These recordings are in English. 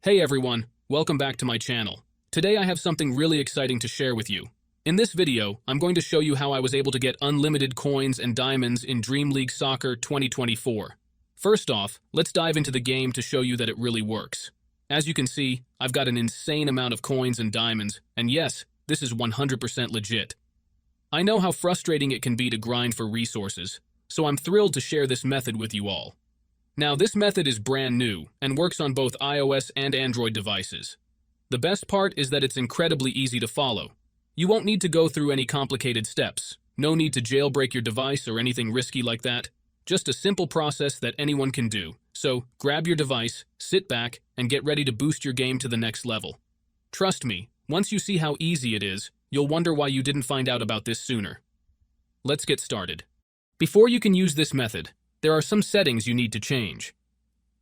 Hey everyone, welcome back to my channel. Today I have something really exciting to share with you. In this video, I'm going to show you how I was able to get unlimited coins and diamonds in Dream League Soccer 2024. First off, let's dive into the game to show you that it really works. As you can see, I've got an insane amount of coins and diamonds, and yes, this is 100% legit. I know how frustrating it can be to grind for resources, so I'm thrilled to share this method with you all. Now, this method is brand new and works on both iOS and Android devices. The best part is that it's incredibly easy to follow. You won't need to go through any complicated steps. No need to jailbreak your device or anything risky like that. Just a simple process that anyone can do. So, grab your device, sit back, and get ready to boost your game to the next level. Trust me, once you see how easy it is, you'll wonder why you didn't find out about this sooner. Let's get started. Before you can use this method, there are some settings you need to change.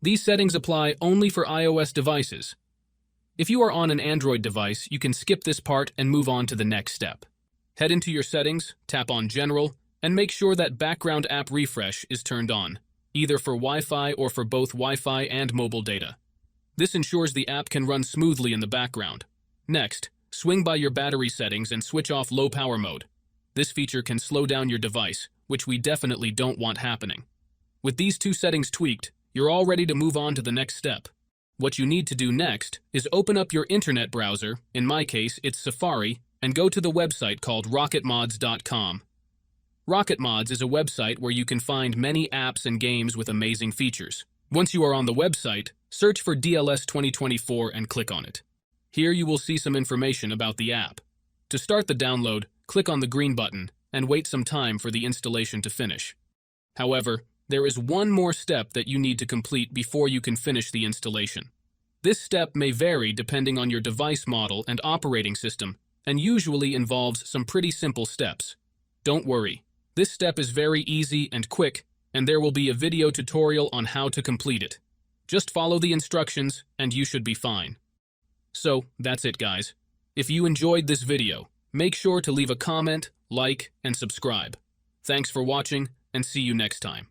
These settings apply only for iOS devices. If you are on an Android device, you can skip this part and move on to the next step. Head into your settings, tap on General, and make sure that background app refresh is turned on, either for Wi-Fi or for both Wi-Fi and mobile data. This ensures the app can run smoothly in the background. Next, swing by your battery settings and switch off low power mode. This feature can slow down your device, which we definitely don't want happening. With these two settings tweaked, you're all ready to move on to the next step. What you need to do next is open up your internet browser, in my case it's Safari, and go to the website called rocketmods.com. Rocketmods is a website where you can find many apps and games with amazing features. Once you are on the website, search for DLS 2024 and click on it. Here you will see some information about the app. To start the download, click on the green button and wait some time for the installation to finish. However, there is one more step that you need to complete before you can finish the installation. This step may vary depending on your device model and operating system, and usually involves some pretty simple steps. Don't worry, this step is very easy and quick, and there will be a video tutorial on how to complete it. Just follow the instructions and you should be fine. So, that's it guys. If you enjoyed this video, make sure to leave a comment, like, and subscribe. Thanks for watching, and see you next time.